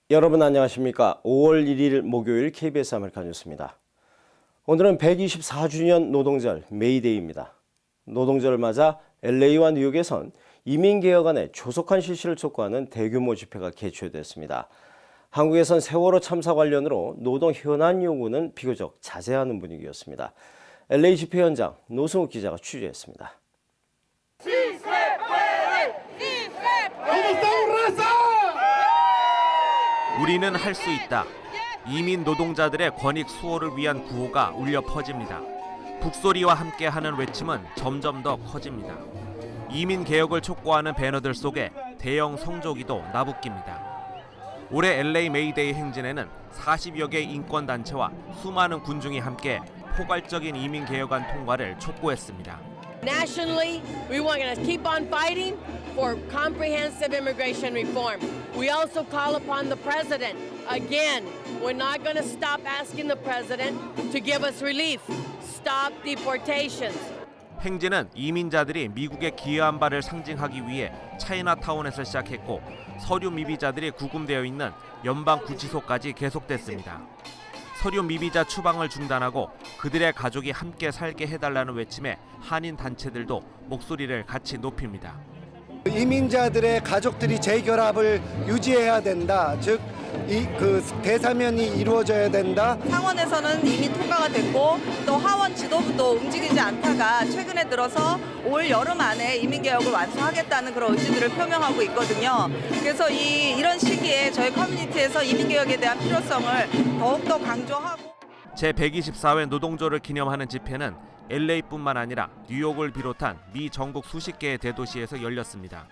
여러분 안녕하십니까? 5월 1일 목요일 KBS 아메리카 뉴스입니다. 오늘은 124주년 노동절 메이데이입니다. 노동절을 맞아 LA와 뉴욕에선 이민개혁안의 조속한 실시를 촉구하는 대규모 집회가 개최됐습니다. 한국에선 세월호 참사 관련으로 노동 현안 요구는 비교적 자제하는 분위기였습니다. LA 집회 현장 노승욱 기자가 취재했습니다. 우리는 할 수 있다. 이민 노동자들의 권익 수호를 위한 구호가 울려 퍼집니다. 북소리와 함께하는 외침은 점점 더 커집니다. 이민 개혁을 촉구하는 배너들 속에 대형 성조기도 나부낍니다. 올해 LA 메이데이 행진에는 40여 개 인권단체와 수많은 군중이 함께 포괄적인 이민 개혁안 통과를 촉구했습니다. Nationally, we want to keep on fighting for comprehensive immigration reform. We also call upon the president. Again, we're not going to stop asking the president to give us relief. Stop deportations. 행진은 이민자들이 미국에 기여한 바를 상징하기 위해 차이나타운에서 시작했고 서류 미비자들이 구금되어 있는 연방구치소까지 계속됐습니다. 서류 미비자 추방을 중단하고 그들의 가족이 함께 살게 해달라는 외침에 한인 단체들도 목소리를 같이 높입니다. 이민자들의 가족들이 재결합을 유지해야 된다. 즉, 그 대사면이 이루어져야 된다. 상원에서는 이미 통과가 됐고 또 하원 지도부도 움직이지 않다가 최근에 들어서 올 여름 안에 이민개혁을 완수하겠다는 그런 의지들을 표명하고 있거든요. 그래서 이런 시기에 저희 커뮤니티에서 이민개혁에 대한 필요성을 더욱더 강조하고 제124회 노동조를 기념하는 집회는 LA뿐만 아니라 뉴욕을 비롯한 미 전국 수십 개의 대도시에서 열렸습니다.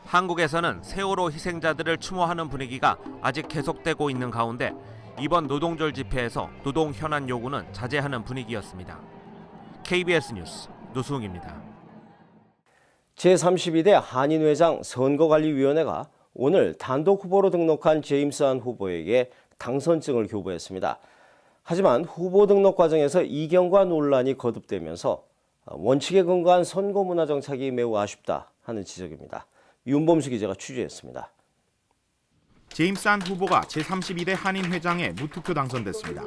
한국에서는 세월호 희생자들을 추모하는 분위기가 아직 계속되고 있는 가운데 이번 노동절 집회에서 노동 현안 요구는 자제하는 분위기였습니다. KBS 뉴스 노수웅입니다. 제32대 한인회장 선거관리위원회가 오늘 단독 후보로 등록한 제임스 한 후보에게 당선증을 교부했습니다. 하지만 후보 등록 과정에서 이견과 논란이 거듭되면서 원칙에 근거한 선거 문화 정착이 매우 아쉽다 하는 지적입니다. 윤범수 기자가 취재했습니다. 제임스 한 후보가 제32대 한인회장에 무투표 당선됐습니다.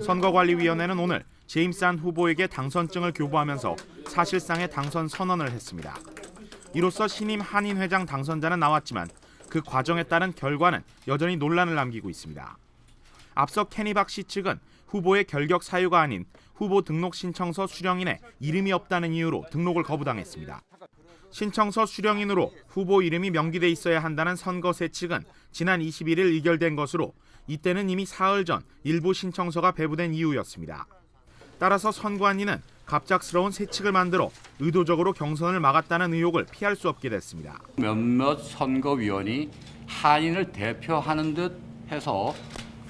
선거관리위원회는 오늘 제임스 한 후보에게 당선증을 교부하면서 사실상의 당선 선언을 했습니다. 이로써 신임 한인회장 당선자는 나왔지만 그 과정에 따른 결과는 여전히 논란을 남기고 있습니다. 앞서 케니박 씨 측은 후보의 결격 사유가 아닌 후보 등록 신청서 수령인에 이름이 없다는 이유로 등록을 거부당했습니다. 신청서 수령인으로 후보 이름이 명기돼 있어야 한다는 선거세 측은 지난 21일 의결된 것으로 이때는 이미 사흘 전 일부 신청서가 배부된 이유였습니다. 따라서 선관위는 갑작스러운 세칙을 만들어 의도적으로 경선을 막았다는 의혹을 피할 수 없게 됐습니다. 몇몇 선거위원이 한인을 대표하는 듯 해서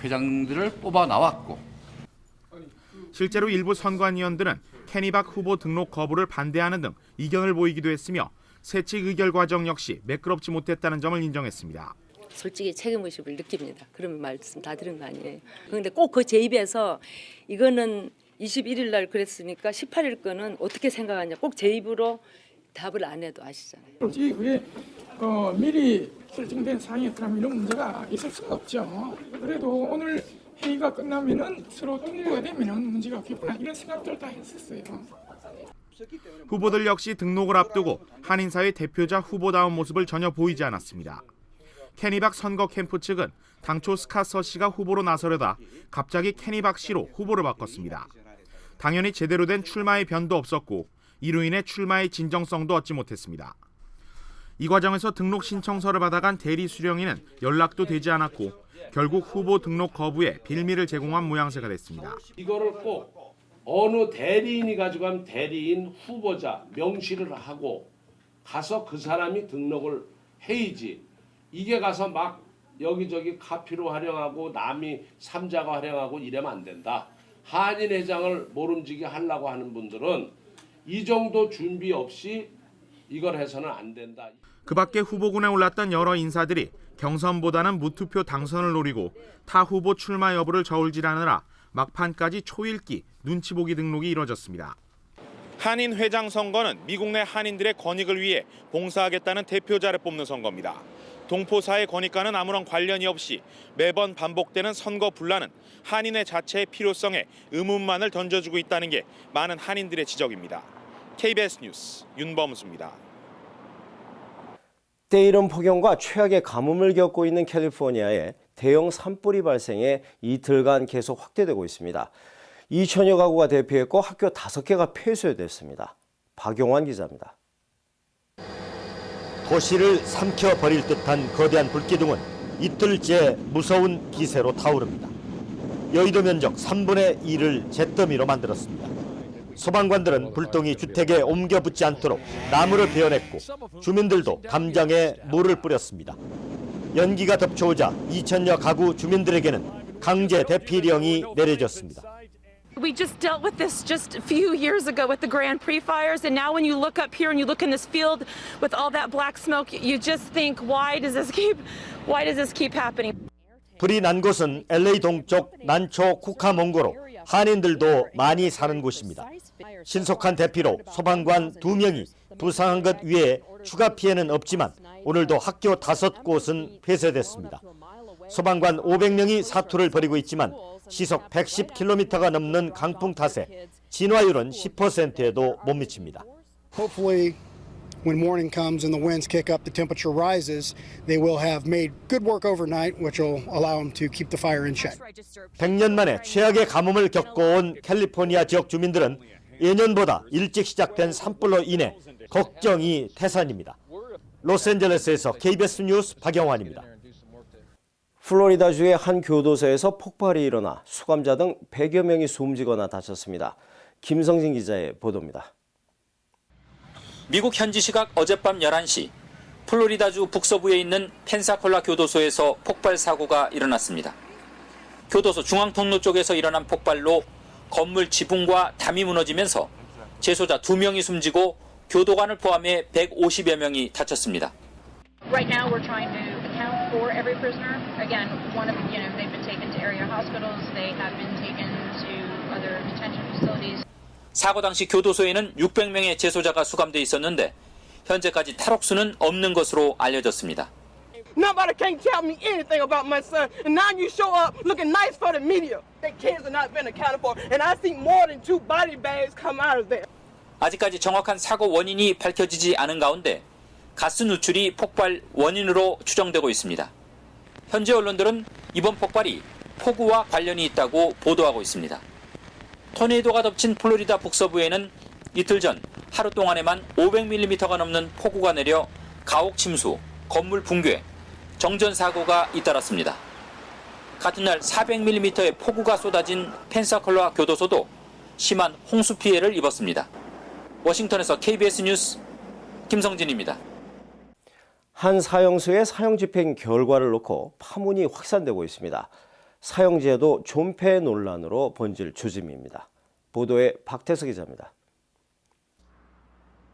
회장들을 뽑아 나왔고 실제로 일부 선관위원들은 케니박 후보 등록 거부를 반대하는 등 이견을 보이기도 했으며 세칙 의결 과정 역시 매끄럽지 못했다는 점을 인정했습니다. 솔직히 책임의식을 느낍니다. 그런 말씀 다 들은 거 아니에요. 그런데 꼭 그 제 입에서 이거는 21일 날 그랬으니까 18일 거는 어떻게 생각하냐 꼭 제 입으로 답을 안 해도 아시잖아요. 솔직히 그게 미리 결정된 사항이었다면 이런 문제가 있을 수가 없죠. 그래도 오늘 회의가 끝나면은 서로 통보가 되면은 문제가 없겠구나 이런 생각들 다 했었어요. 후보들 역시 등록을 앞두고 한인사회 대표자 후보다운 모습을 전혀 보이지 않았습니다. 케니박 선거 캠프 측은 당초 스카서 씨가 후보로 나서려다 갑자기 케니박 씨로 후보를 바꿨습니다. 당연히 제대로 된 출마의 변도 없었고 이로 인해 출마의 진정성도 얻지 못했습니다. 이 과정에서 등록 신청서를 받아간 대리 수령인은 연락도 되지 않았고 결국 후보 등록 거부에 빌미를 제공한 모양새가 됐습니다. 이거를 꼭 어느 대리인이 가져가면 대리인 후보자 명시를 하고 가서 그 사람이 등록을 해야지. 이게 가서 막 여기저기 카피로 활용하고 남이 삼자가 활용하고 이러면 안 된다. 한인회장을 모름지기 하려고 하는 분들은 이 정도 준비 없이 이걸 해서는 안 된다. 그 밖에 후보군에 올랐던 여러 인사들이 경선보다는 무투표 당선을 노리고 타 후보 출마 여부를 저울질하느라 막판까지 초읽기, 눈치보기 등록이 이뤄졌습니다. 한인 회장 선거는 미국 내 한인들의 권익을 위해 봉사하겠다는 대표자를 뽑는 선거입니다. 동포사의 권익과는 아무런 관련이 없이 매번 반복되는 선거 분란은 한인회 자체의 필요성에 의문만을 던져주고 있다는 게 많은 한인들의 지적입니다. KBS 뉴스 윤범수입니다. 때이른 폭염과 최악의 가뭄을 겪고 있는 캘리포니아에 대형 산불이 발생해 이틀간 계속 확대되고 있습니다. 2천여 가구가 대피했고 학교 5개가 폐쇄됐습니다. 박용환 기자입니다. 도시를 삼켜버릴 듯한 거대한 불기둥은 이틀째 무서운 기세로 타오릅니다. 여의도 면적 3분의 1을 잿더미로 만들었습니다. 소방관들은 불똥이 주택에 옮겨 붙지 않도록 나무를 베어냈고 주민들도 담장에 물을 뿌렸습니다. 연기가 덮쳐오자 2천여 가구 주민들에게는 강제 대피령이 내려졌습니다. We just dealt with this just a few years ago with the Grand Prix fires, and now when you look up here and you look in this field with all that black smoke, you just think, why does this keep happening? 불이 난 곳은 LA 동쪽 난초 쿠카몽고로 한인들도 많이 사는 곳입니다. 신속한 대피로 소방관 2명이 부상한 것 외에 추가 피해는 없지만 오늘도 학교 5곳은 폐쇄됐습니다. 소방관 500명이 사투를 벌이고 있지만 시속 110km가 넘는 강풍 탓에 진화율은 10%에도 못 미칩니다. Hopefully, when morning comes and the winds kick up, the temperature rises, they will have made good work overnight, which will allow them to keep the fire in check. 100년 만에 최악의 가뭄을 겪어온 캘리포니아 지역 주민들은 예년보다 일찍 시작된 산불로 인해 걱정이 태산입니다. 로스앤젤레스에서 KBS 뉴스 박영환입니다. 플로리다주의 한 교도소에서 폭발이 일어나 수감자 등 100여 명이 숨지거나 다쳤습니다. 김성진 기자의 보도입니다. 미국 현지 시각 어젯밤 11시 플로리다주 북서부에 있는 펜사콜라 교도소에서 폭발 사고가 일어났습니다. 교도소 중앙통로 쪽에서 일어난 폭발로 건물 지붕과 담이 무너지면서 재소자 2명이 숨지고 교도관을 포함해 150여 명이 다쳤습니다. Right now we're trying to account for every prisoner. Again, they've been taken to area hospitals, they have been taken to other detention facilities. 사고 당시 교도소에는 600명의 재소자가 수감돼 있었는데 현재까지 탈옥수는 없는 것으로 알려졌습니다. Nobody can tell me anything about my son, and now you show up looking nice for the media. Their kids are not being accounted for, and I see more than 2 body bags come out of there. 아직까지 정확한 사고 원인이 밝혀지지 않은 가운데 가스 누출이 폭발 원인으로 추정되고 있습니다. 현재 언론들은 이번 폭발이 폭우와 관련이 있다고 보도하고 있습니다. 토네이도가 덮친 플로리다 북서부에는 이틀 전 하루 동안에만 500mm가 넘는 폭우가 내려 가옥 침수, 건물 붕괴, 정전 사고가 잇따랐습니다. 같은 날 400mm의 폭우가 쏟아진 펜사콜라 교도소도 심한 홍수 피해를 입었습니다. 워싱턴에서 KBS 뉴스 김성진입니다. 한 사형수의 사형집행 결과를 놓고 파문이 확산되고 있습니다. 사형제도 존폐 논란으로 번질 조짐입니다. 보도에 박태석 기자입니다.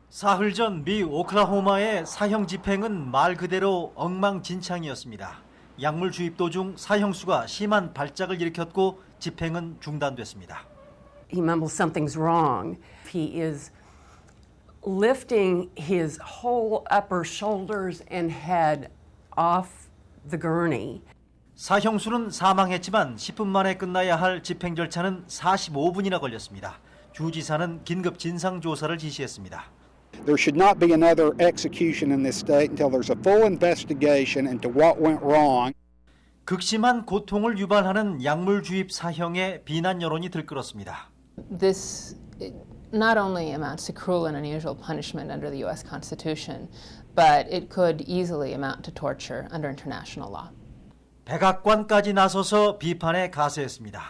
사흘 전 미 오클라호마의 사형 집행은 말 그대로 엉망진창이었습니다. 약물 주입 도중 사형수가 심한 발작을 일으켰고 집행은 중단됐습니다. He mumbles something's wrong. He is lifting his whole upper shoulders and head off the gurney. 사형수는 사망했지만 10분 만에 끝나야 할 집행 절차는 45분이나 걸렸습니다. 주지사는 긴급 진상조사를 지시했습니다. There should not be another execution in this state until there's a full investigation into what went wrong. 극심한 고통을 유발하는 약물 주입 사형에 비난 여론이 들끓었습니다. This not only amounts to cruel and unusual punishment under the U.S. Constitution, but it could easily amount to torture under international law. 백악관까지 나서서 비판에 가세했습니다.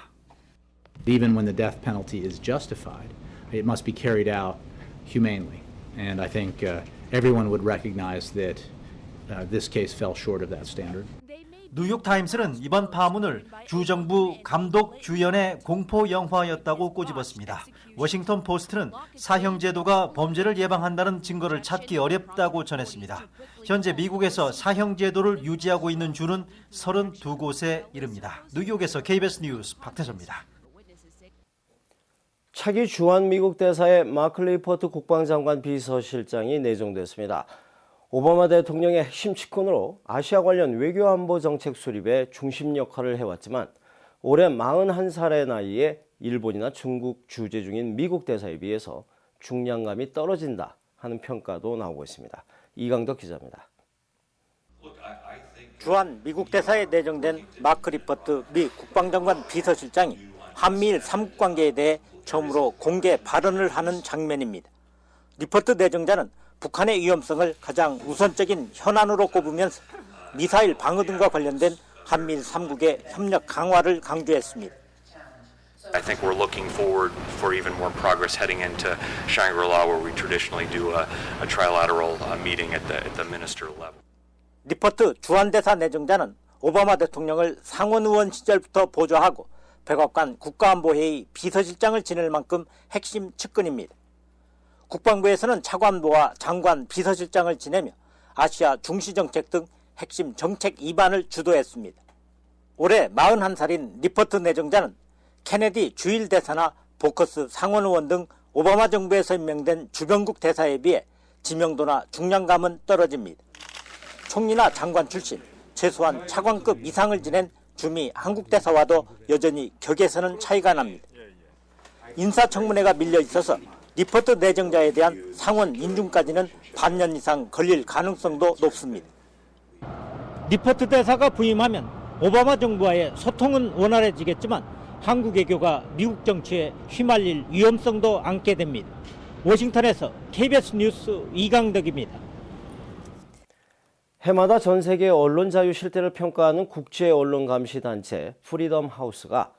Even when the death penalty is justified, it must be carried out humanely. And I think everyone would recognize that this case fell short of that standard. 뉴욕타임스는 이번 파문을 주정부 감독 주연의 공포 영화였다고 꼬집었습니다. 워싱턴 포스트는 사형제도가 범죄를 예방한다는 증거를 찾기 어렵다고 전했습니다. 현재 미국에서 사형제도를 유지하고 있는 주는 32곳에 이릅니다. 뉴욕에서 KBS 뉴스 박태서입니다. 차기 주한 미국 대사의 마크 리포트 국방장관 비서실장이 내정됐습니다. 오바마 대통령의 핵심 측근으로 아시아 관련 외교 안보 정책 수립에 중심 역할을 해왔지만 올해 41살의 나이에 일본이나 중국 주재 중인 미국 대사에 비해서 중량감이 떨어진다 하는 평가도 나오고 있습니다. 이강덕 기자입니다. 주한 미국 대사에 내정된 마크 리퍼트 미 국방장관 비서실장이 한미일 삼국 관계에 대해 처음으로 공개 발언을 하는 장면입니다. 리퍼트 내정자는 북한의 위험성을 가장 우선적인 현안으로 꼽으면서 미사일 방어 등과 관련된 한미일 3국의 협력 강화를 강조했습니다. I think we're looking forward for even more progress heading into Shangri-La, where we traditionally do a trilateral meeting at the minister level. 리퍼트 주한대사 내정자는 오바마 대통령을 상원 의원 시절부터 보좌하고 백악관 국가안보회의 비서실장을 지낼 만큼 핵심 측근입니다. 국방부에서는 차관보와 장관 비서실장을 지내며 아시아 중시정책 등 핵심 정책 입안을 주도했습니다. 올해 41살인 리퍼트 내정자는 케네디 주일 대사나 보커스 상원 의원 등 오바마 정부에서 임명된 주변국 대사에 비해 지명도나 중량감은 떨어집니다. 총리나 장관 출신, 최소한 차관급 이상을 지낸 주미 한국 대사와도 여전히 격에서는 차이가 납니다. 인사청문회가 밀려 있어서 리퍼트 내정자에 대한 상원 인준까지는 반년 이상 걸릴 가능성도 높습니다. 리퍼트 대사가 부임하면 오바마 정부와의 소통은 원활해지겠지만 한국 외교가 미국 정치에 휘말릴 위험성도 안게 됩니다. 워싱턴에서 KBS 뉴스 이강덕입니다. 해마다 전 세계 언론 자유 실태를 평가하는 국제 언론 감시 단체 프리덤 하우스가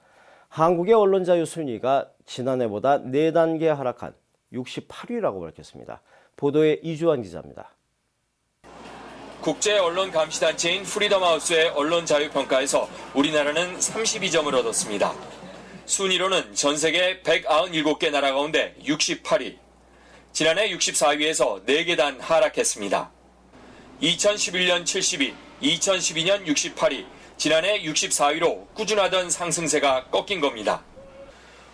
한국의 언론 자유 순위가 지난해보다 4단계 하락한 68위라고 밝혔습니다. 보도에 이주환 기자입니다. 국제 언론 감시 단체인 프리덤 하우스의 언론 자유 평가에서 우리나라는 32점을 얻었습니다. 순위로는 전 세계 197개 나라 가운데 68위. 지난해 64위에서 4계단 하락했습니다. 2011년 70위, 2012년 68위, 지난해 64위로 꾸준하던 상승세가 꺾인 겁니다.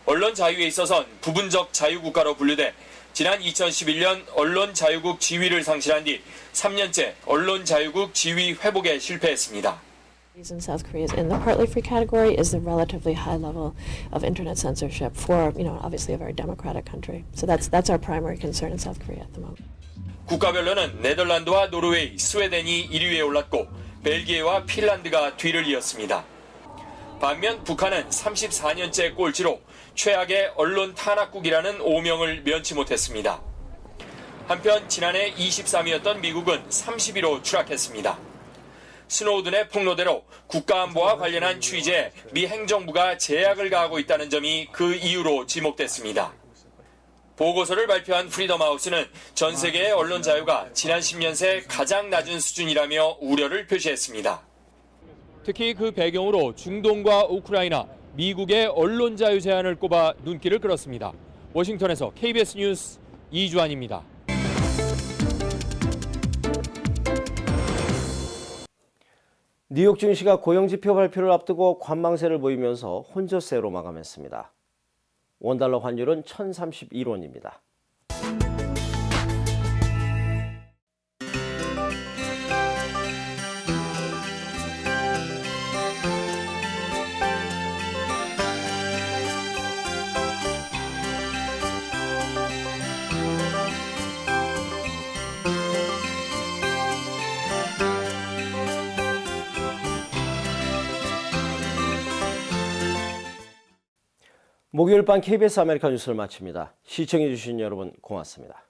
언론 자유에 있어선 부분적 자유국가로 분류돼 지난 2011년 언론 자유국 지위를 상실한 뒤 3년째 언론 자유국 지위 회복에 실패했습니다. In South Korea is in the partly free category is the relatively high level of internet censorship for, obviously a very democratic country. So that's our primary concern in South Korea at the moment. 국가별로는 네덜란드와 노르웨이, 스웨덴이 1위에 올랐고 벨기에와 핀란드가 뒤를 이었습니다. 반면 북한은 34년째 꼴찌로 최악의 언론 탄압국이라는 오명을 면치 못했습니다. 한편 지난해 23위였던 미국은 30위로 추락했습니다. 스노우든의 폭로대로 국가안보와 관련한 취재에 미 행정부가 제약을 가하고 있다는 점이 그 이유로 지목됐습니다. 보고서를 발표한 프리덤 하우스는 전 세계의 언론 자유가 지난 10년 새 가장 낮은 수준이라며 우려를 표시했습니다. 특히 그 배경으로 중동과 우크라이나, 미국의 언론 자유 제한을 꼽아 눈길을 끌었습니다. 워싱턴에서 KBS 뉴스 이주환입니다. 뉴욕 증시가 고용지표 발표를 앞두고 관망세를 보이면서 혼조세로 마감했습니다. 원달러 환율은 1,031원입니다. 목요일 밤 KBS 아메리카 뉴스를 마칩니다. 시청해주신 여러분 고맙습니다.